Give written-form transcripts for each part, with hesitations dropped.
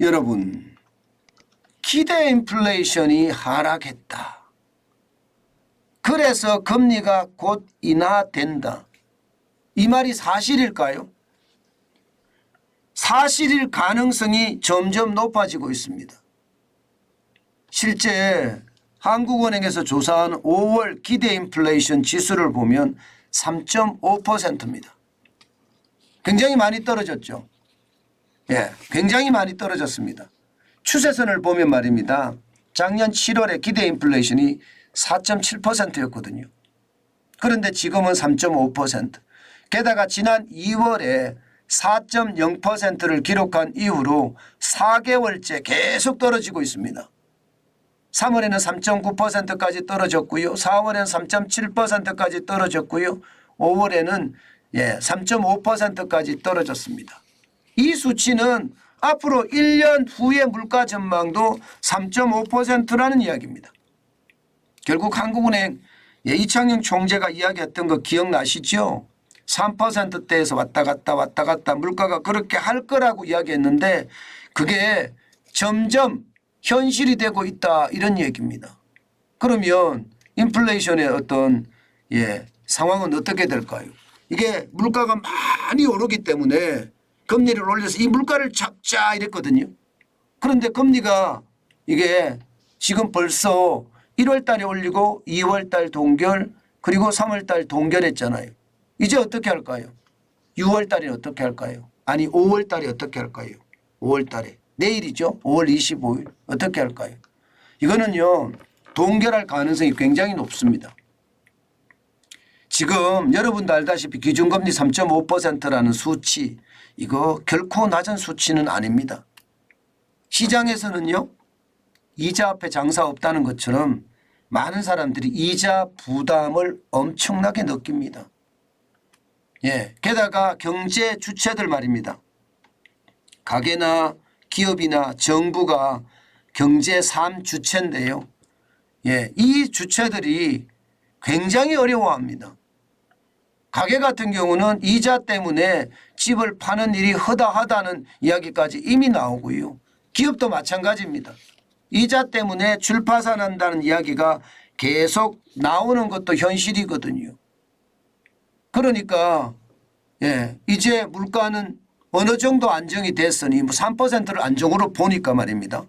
여러분, 기대 인플레이션이 하락했다. 그래서 금리가 곧 인하된다. 이 말이 사실일까요? 사실일 가능성이 점점 높아지고 있습니다. 실제 한국은행에서 조사한 5월 기대 인플레이션 지수를 보면 3.5%입니다. 굉장히 많이 떨어졌죠. 예, 굉장히 많이 떨어졌습니다. 추세선을 보면 말입니다. 작년 7월에 기대 인플레이션이 4.7%였거든요. 그런데 지금은 3.5%. 게다가 지난 2월에 4.0%를 기록한 이후로 4개월째 계속 떨어지고 있습니다. 3월에는 3.9%까지 떨어졌고요. 4월에는 3.7%까지 떨어졌고요. 5월에는 3.5%까지 떨어졌습니다. 이 수치는 앞으로 1년 후의 물가 전망도 3.5%라는 이야기입니다. 결국 한국은행 이창용 총재가 이야기했던 거 기억나시죠? 3%대에서 왔다 갔다 물가가 그렇게 할 거라고 이야기했는데 그게 점점 현실이 되고 있다 이런 얘기입니다. 그러면 인플레이션의 어떤 상황은 어떻게 될까요? 이게 물가가 많이 오르기 때문에 금리를 올려서 이 물가를 잡자 이랬거든요. 그런데 금리가 이게 지금 벌써 1월 달에 올리고 2월 달 동결 그리고 3월 달 동결했잖아요. 이제 어떻게 할까요? 6월 달에 어떻게 할까요? 아니 5월 달에 어떻게 할까요? 5월 달에. 내일이죠. 5월 25일. 어떻게 할까요? 이거는요. 동결할 가능성이 굉장히 높습니다. 지금 여러분도 알다시피 기준금리 3.5%라는 수치 이거 결코 낮은 수치는 아닙니다. 시장에서는요. 이자 앞에 장사 없다는 것처럼 많은 사람들이 이자 부담을 엄청나게 느낍니다. 게다가 경제 주체들 말입니다. 가게나 기업이나 정부가 경제 3주체인데요. 이 주체들이 굉장히 어려워합니다. 가게 같은 경우는 이자 때문에 집을 파는 일이 허다하다는 이야기까지 이미 나오고요. 기업도 마찬가지입니다. 이자 때문에 줄파산한다는 이야기가 계속 나오는 것도 현실이거든요. 그러니까 이제 물가는 어느 정도 안정이 됐으니 3%를 안정으로 보니까 말입니다.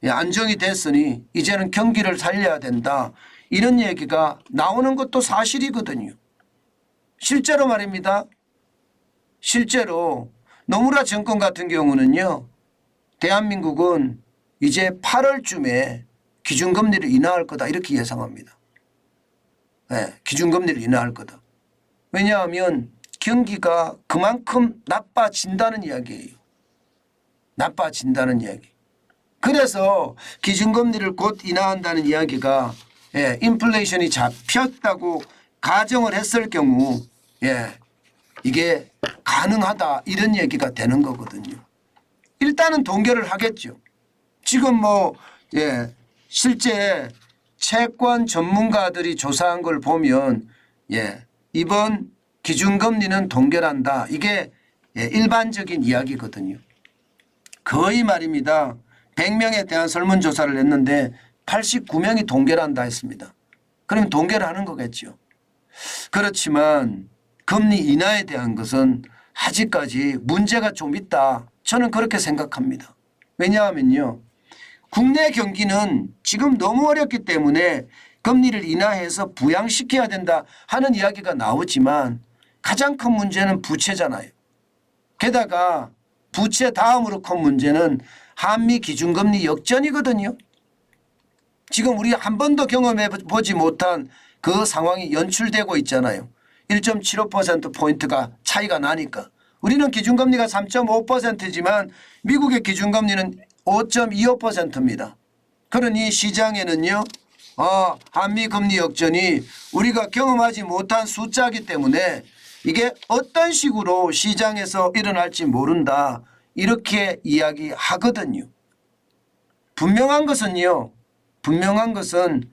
안정이 됐으니 이제는 경기를 살려야 된다. 이런 얘기가 나오는 것도 사실이거든요. 실제로 말입니다. 실제로 노무라 정권 같은 경우는요. 대한민국은 이제 8월쯤에 기준금리를 인하할 거다 이렇게 예상합니다. 기준금리를 인하할 거다. 왜냐하면 경기가 그만큼 나빠진다는 이야기예요. 나빠진다는 이야기. 그래서 기준금리를 곧 인하한다는 이야기가 인플레이션이 잡혔다고 가정을 했을 경우 이게 가능하다 이런 얘기가 되는 거거든요. 일단은 동결을 하겠죠. 지금 실제 채권 전문가들이 조사한 걸 보면 이번 기준금리는 동결한다. 이게 일반적인 이야기거든요. 거의 말입니다. 100명에 대한 설문조사를 했는데 89명이 동결한다 했습니다. 그럼 동결하는 거겠죠. 그렇지만 금리 인하에 대한 것은 아직까지 문제가 좀 있다. 저는 그렇게 생각합니다. 왜냐하면요. 국내 경기는 지금 너무 어렵기 때문에 금리를 인하해서 부양시켜야 된다 하는 이야기가 나오지만 가장 큰 문제는 부채잖아요. 게다가 부채 다음으로 큰 문제는 한미 기준금리 역전이거든요. 지금 우리 한 번도 경험해 보지 못한 그 상황이 연출되고 있잖아요. 1.75%포인트가 차이가 나니까. 우리는 기준금리가 3.5%지만 미국의 기준금리는 5.25%입니다. 그러니 시장에는요. 한미 금리 역전이 우리가 경험하지 못한 숫자이기 때문에 이게 어떤 식으로 시장에서 일어날지 모른다. 이렇게 이야기하거든요. 분명한 것은요. 분명한 것은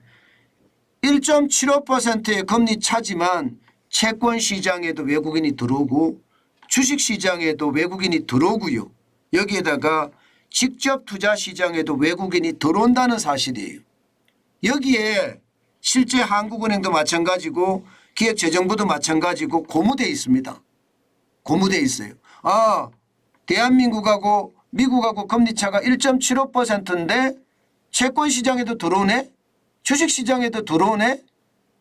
1.75%의 금리 차지만 채권 시장에도 외국인이 들어오고 주식 시장에도 외국인이 들어오고요. 여기에다가 직접 투자 시장에도 외국인이 들어온다는 사실이에요. 여기에 실제 한국은행도 마찬가지고 기획재정부도 마찬가지고 고무돼 있습니다. 고무돼 있어요. 아, 대한민국하고 미국하고 금리차가 1.75%인데 채권시장에도 들어오네? 주식시장에도 들어오네?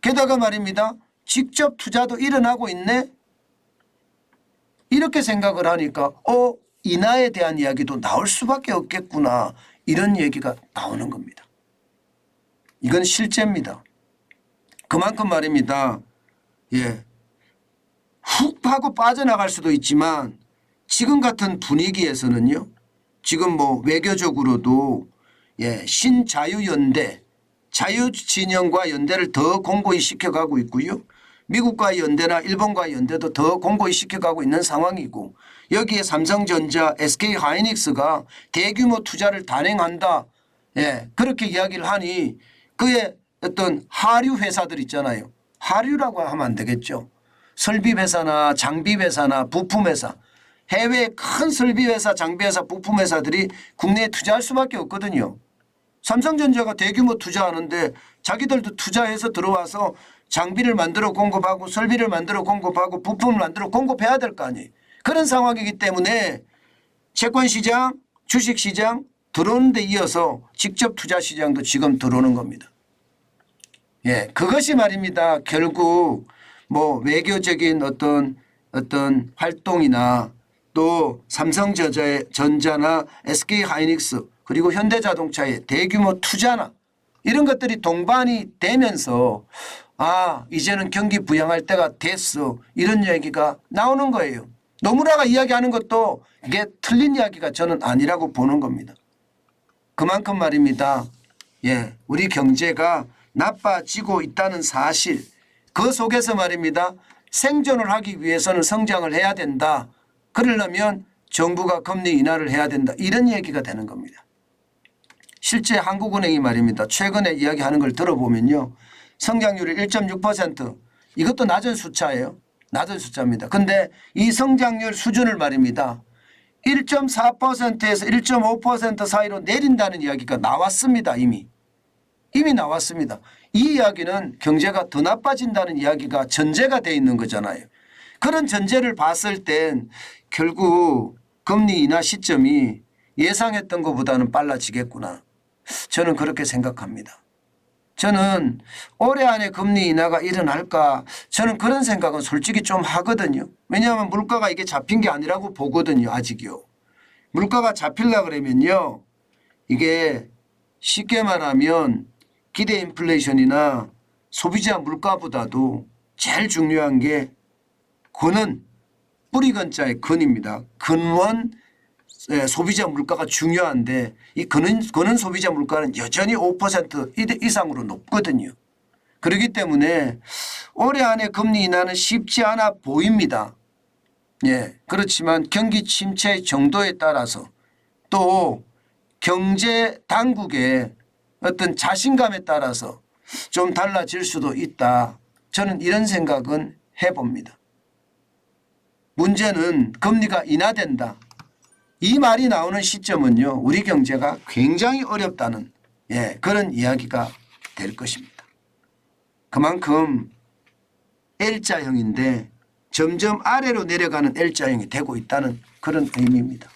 게다가 말입니다. 직접 투자도 일어나고 있네? 이렇게 생각을 하니까 인하에 대한 이야기도 나올 수밖에 없겠구나. 이런 얘기가 나오는 겁니다. 이건 실제입니다. 그만큼 말입니다. 예, 훅 하고 빠져나갈 수도 있지만 지금 같은 분위기에서는요. 지금 뭐 외교적으로도 신자유연대, 자유진영과 연대를 더 공고히 시켜가고 있고요. 미국과의 연대나 일본과의 연대도 더 공고히 시켜가고 있는 상황이고 여기에 삼성전자, SK하이닉스가 대규모 투자를 단행한다. 그렇게 이야기를 하니 그의 어떤 하류 회사들 있잖아요. 하류라고 하면 안 되겠죠. 설비회사나 장비회사나 부품회사, 해외 큰 설비회사, 장비회사, 부품회사들이 국내에 투자할 수밖에 없거든요. 삼성전자가 대규모 투자하는데 자기들도 투자해서 들어와서 장비를 만들어 공급하고 설비를 만들어 공급하고 부품을 만들어 공급해야 될 거 아니에요. 그런 상황이기 때문에 채권시장, 주식시장 들어오는 데 이어서 직접 투자 시장도 지금 들어오는 겁니다. 그것이 말입니다. 결국 뭐 외교적인 어떤 활동이나 또 삼성전자나 SK하이닉스 그리고 현대자동차의 대규모 투자나 이런 것들이 동반이 되면서 이제는 경기 부양할 때가 됐어. 이런 얘기가 나오는 거예요. 노무라가 이야기하는 것도 이게 틀린 이야기가 저는 아니라고 보는 겁니다. 그만큼 말입니다. 우리 경제가 나빠지고 있다는 사실 그 속에서 말입니다. 생존을 하기 위해서는 성장을 해야 된다. 그러려면 정부가 금리 인하를 해야 된다. 이런 얘기가 되는 겁니다. 실제 한국은행이 말입니다. 최근에 이야기하는 걸 들어보면요. 성장률이 1.6% 이것도 낮은 숫자예요. 낮은 숫자입니다. 그런데 이 성장률 수준을 말입니다. 1.4%에서 1.5% 사이로 내린다는 이야기가 나왔습니다. 이미 나왔습니다. 이 이야기는 경제가 더 나빠진다는 이야기가 전제가 돼 있는 거잖아요. 그런 전제를 봤을 땐 결국 금리 인하 시점이 예상했던 것보다는 빨라지겠구나. 저는 그렇게 생각합니다. 저는 올해 안에 금리 인하가 일어날까 저는 그런 생각은 솔직히 좀 하거든요. 왜냐하면 물가가 이게 잡힌 게 아니라고 보거든요. 아직요. 물가가 잡히려고 그러면요. 이게 쉽게 말하면 기대 인플레이션이나 소비자 물가보다도 제일 중요한 게 근원, 뿌리 근자의 근입니다. 근원 소비자 물가가 중요한데 이 근원 소비자 물가는 여전히 5% 이상으로 높거든요. 그렇기 때문에 올해 안에 금리 인하는 쉽지 않아 보입니다. 그렇지만 경기 침체의 정도에 따라서 또 경제 당국의 어떤 자신감에 따라서 좀 달라질 수도 있다. 저는 이런 생각은 해봅니다. 문제는 금리가 인하된다. 이 말이 나오는 시점은요. 우리 경제가 굉장히 어렵다는 그런 이야기가 될 것입니다. 그만큼 L자형인데 점점 아래로 내려가는 L자형이 되고 있다는 그런 의미입니다.